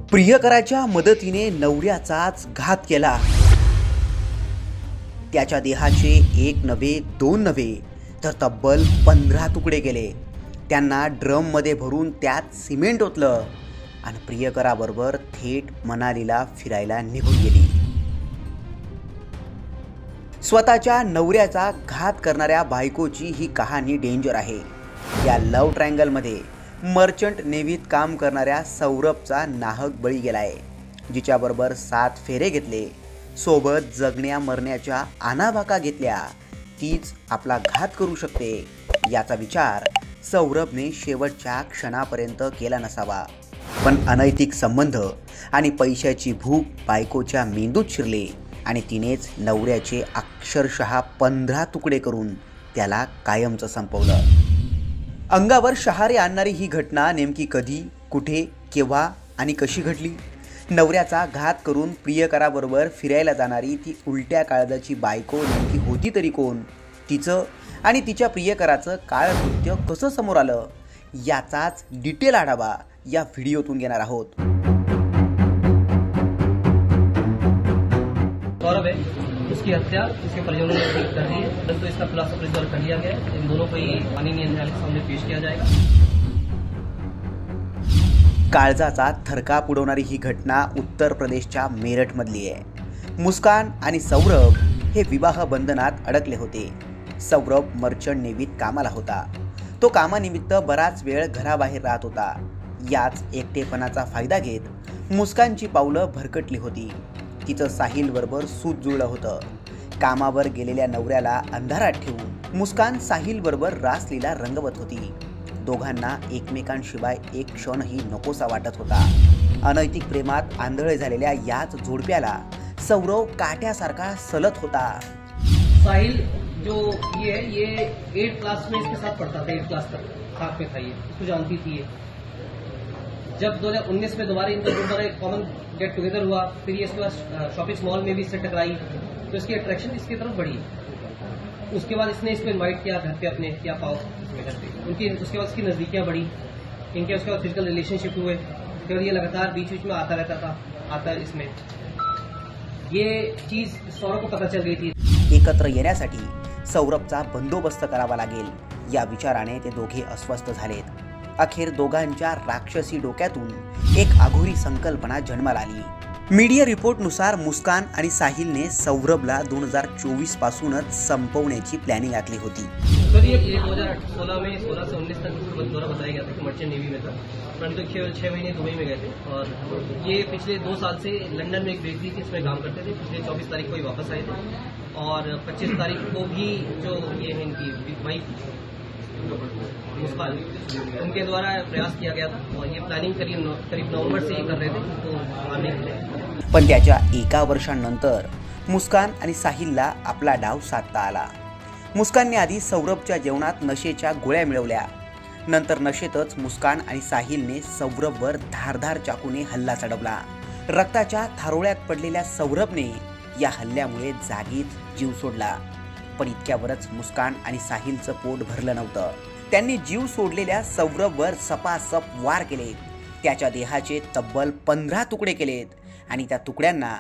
प्रियकराच्या मदतीने नवऱ्याचाच घात केला। त्याच्या देहाचे एक नव्हे दोन नव्हे तर तब्बल 15 तुकडे केले। त्यांना ड्रममध्ये भरून त्यात सिमेंट ओतलं आणि प्रियकराबरोबर थेट मनालीला फिरायला निघून गेली। स्वतःच्या नवऱ्याचा घात करणाऱ्या बायकोची ही कहाणी डेंजर आहे। या लव्ह ट्रायंगलमध्ये मर्चंट नेव्हीत काम करणाऱ्या सौरभचा नाहक बळी गेलाय, जिच्याबरोबर 7 फेरे घेतले, सोबत जगण्या मरण्याच्या आणाभाका घेतल्या, तीच आपला घात करू शकते याचा विचार सौरभने शेवटच्या क्षणापर्यंत केला नसावा। पण अनैतिक संबंध आणि पैशाची भूक बायकोच्या मेंदूत शिरले आणि तिनेच नवऱ्याचे अक्षरशः 15 तुकडे करून त्याला कायमचं संपवलं। अंगावर शहारे आणणारी ही घटना नेमकी कधी, कुठे, केव्हा आणि कशी घडली? नवऱ्याचा घात करून प्रियकराबरोबर फिरायला जाणारी ती उलट्या काळजाची बायको नेमकी होती तरी कोण? तिचं आणि तिच्या प्रियकराचं काळकृत्य कसं समोर आलं याचाच डिटेल आढावा या व्हिडिओतून घेणार आहोत। गौरव है, उसकी हत्या इसके परिजनों ने कर दी है, परंतु इसका खुलासा पुलिस द्वारा कर लिया गया है। इन दोनों को ही माननीय न्यायालय के सामने पेश किया जाएगा। काळजाचा थरकाप उडवणारी ही घटना उत्तर प्रदेशच्या मेरठमधली आहे। मुस्कान आणि सौरभ हे विवाह बंधनात अडकले होते। सौरभ मर्चंट नेव्हीत कामाला होता। तो कामानिमित्त बराच वेळ घराबाहेर राहत होता। याच एकटेपणाचा फायदा घेत मुस्कानची पावलं भरकटली होती। तिचं साहिल बरोबर सूत जुळलं होतं। कामावर गेलेल्या नवऱ्याला अंधारात ठेवून मुस्कान साहिल बरोबर रासलीला रंगवत होती। दोघांना एकमेकांशिवाय एक क्षणही नकोसा वाटत होता। अनैतिक प्रेमात आंधळे झालेल्या याच जोडप्याला सौरव काट्यासारखा सलत होता। साहिल जो ये है, ये 8th क्लास में इसके साथ पढ़ता था, 8th क्लास तक साथ में था। ये इसको जानती थी ये। जब 2019 में दोबारा इनका दोबारा एक कॉमन गेट टुगेदर हुआ, फिर ये इसके बाद शॉपिंग मॉल में भी इससे टकराई, तो इसकी अट्रैक्शन इसकी तरफ बढ़ी। उसके बाद इसने इसको इनवाइट किया घर पे अपने, क्या पाओ इसमें घर पे उनकी। उसके बाद इसकी नजदीकियां बढ़ी इनके। उसके बाद फिजिकल रिलेशनशिप हुए, फिर ये लगातार बीच बीच में आता रहता था। आता इसमें ये चीज सौरभ को पता चल गई थी। एकत्र येण्यासाठी सौरभचा बंदोबस्त करावा लागेल या विचाराने ते दोघे अस्वस्थ झालेत। अखेर दोघांच्या राक्षसी डोक्यातून एक आघोरी संकल्पना जन्माला आली। मीडिया रिपोर्टनुसार मुस्कान आणि साहिलने सौरभला 2024 पासूनच संपवण्याची प्लॅनिंग आखली होती। सर ये 2016 में 16 से 19 तक उसको द्वारा बताया गया था कि मर्चेंट नेवी में था, परंतु 6 महीने दुबई में गए थे। और ये पिछले 2 साल से लंदन में एक बेकरी थी इसमें काम करते थे। पिछले 24 तारीख को ही वापस आए थे और 25 तारीख को भी जो ये है इनकी वाइफ मुस्कान, उनके द्वारा प्रयास किया गया था। और ये प्लानिंग करीब नवंबर से ही कर रहे थे उनको मारने के लिए। पण त्याच्या एका वर्षांनंतर मुस्कान आणि साहिलला आपला डाव साधता आला। मुस्कानने आधी सौरभच्या जेवणात नशेच्या गोळ्या मिळवल्या। नंतर नशेतच मुस्कान आणि साहिलने सौरभवर धारधार चाकूने हल्ला चढवला। रक्ताच्या थारोळ्यात पडलेल्या सौरभने या हल्ल्यामुळे जागीच जीव सोडला। पण इतक्यावरच मुस्कान आणि साहिलचं पोट भरलं नव्हतं। त्यांनी जीव सोडलेल्या सौरभवर सपासप वार केले। त्याच्या देहाचे तब्बल 15 तुकडे केलेत आणि त्या तुकड्यांना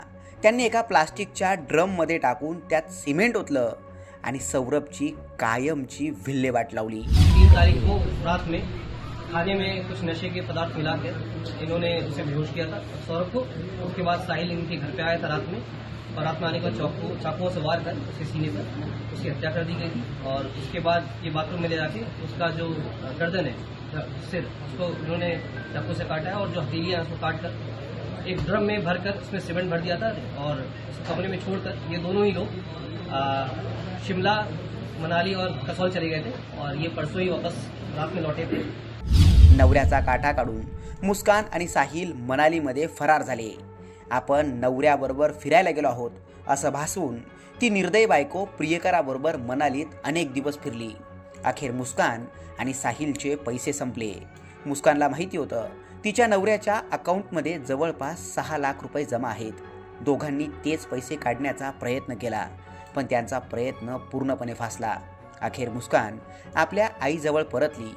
त्यांनी एका प्लास्टिकच्या ड्रममध्ये टाकून त्यात सिमेंट ओतलं आणि सौरभची कायमची विल्हेवाट लावली। 3 तारीख को रात में खाने में कुछ नशे के पदार्थ मिलाकर इन्होंने उसे बेहोश किया था सौरभ को। उसके बाद साहिल इनके घर पे आया था रात में, और रात में आने का चाकुओं से वार कर उसके सीने पर उसकी हत्या कर दी गई थी। और उसके बाद ये बाथरूम में ले जाके उसका जो गर्दन है, सिर, उसको उन्होंने चाकू से काटा है और जो हथेली है उसको काट कर एक ड्रम में भरकर उसमें सीमेंट भर दिया था और उस कमरे में छोड़कर ये दोनों ही लोग शिमला, मनाली और कसौल चले गए थे। और ये परसों ही वापस रात में लौटे थे। नवऱ्याचा काटा काढून मुस्कान आणि साहिल मनालीमध्ये फरार झाले। आपण नवऱ्याबरोबर फिरायला गेलो आहोत असं भासवून ती निर्दयी बायको प्रियकराबरोबर मनालीत अनेक दिवस फिरली। अखेर मुस्कान आणि साहिलचे पैसे संपले। मुस्कानला माहिती होतं तिच्या नवऱ्याच्या अकाउंटमध्ये जवळपास 6 लाख रुपये जमा आहेत। दोघांनी तेच पैसे काढण्याचा प्रयत्न केला, पण त्यांचा प्रयत्न पूर्णपणे फासला। अखेर मुस्कान आपल्या आईजवळ परतली।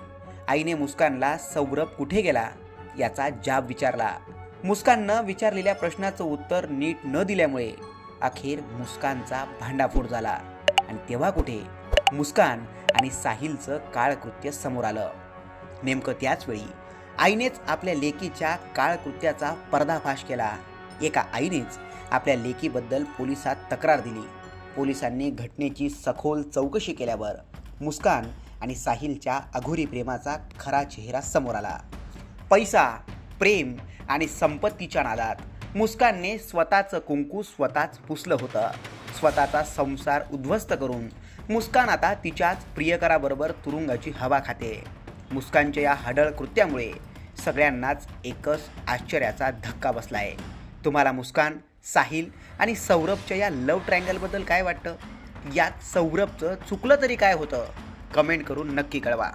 आईने मुस्कानला सौरभ कुठे गेला याचा जाब विचारला, मुस्काननं विचारलेल्या प्रश्नाचं उत्तर नीट न दिल्यामुळे अखेर मुस्कानचा भांडाफोड झाला आणि तेव्हा कुठे मुस्कान आणि साहिलचं काळकृत्य समोर आलं. नेमकं त्याच वेळी आईनेच आपल्या लेकीच्या काळकृत्याचा पर्दाफाश केला. एका आईनेच आपल्या लेकीबद्दल पोलिसात तक्रार दिली. पोलिसांनी घटनेची सखोल चौकशी केल्यावर मुस्कान आणि साहिलच्या अघोरी प्रेमाचा खरा चेहरा समोर आला. पैसा, प्रेम आणि संपत्तीच्या नादात मुस्कानने स्वतःचं कुंकू स्वतःच पुसलं होतं. स्वतःचा संसार उद्ध्वस्त करून मुस्कान आता तिच्याच प्रियकराबरोबर तुरुंगाची हवा खाते. मुस्कानच्या या हडळ कृत्यामुळे सगळ्यांनाच एकच आश्चर्याचा धक्का बसलाय. तुम्हाला मुस्कान, साहिल आणि सौरभच्या या लव्ह ट्रायंगलबद्दल काय वाटतं? यात सौरभचं चुकलं तरी काय होतं? कमेंट करून नक्की कळवा.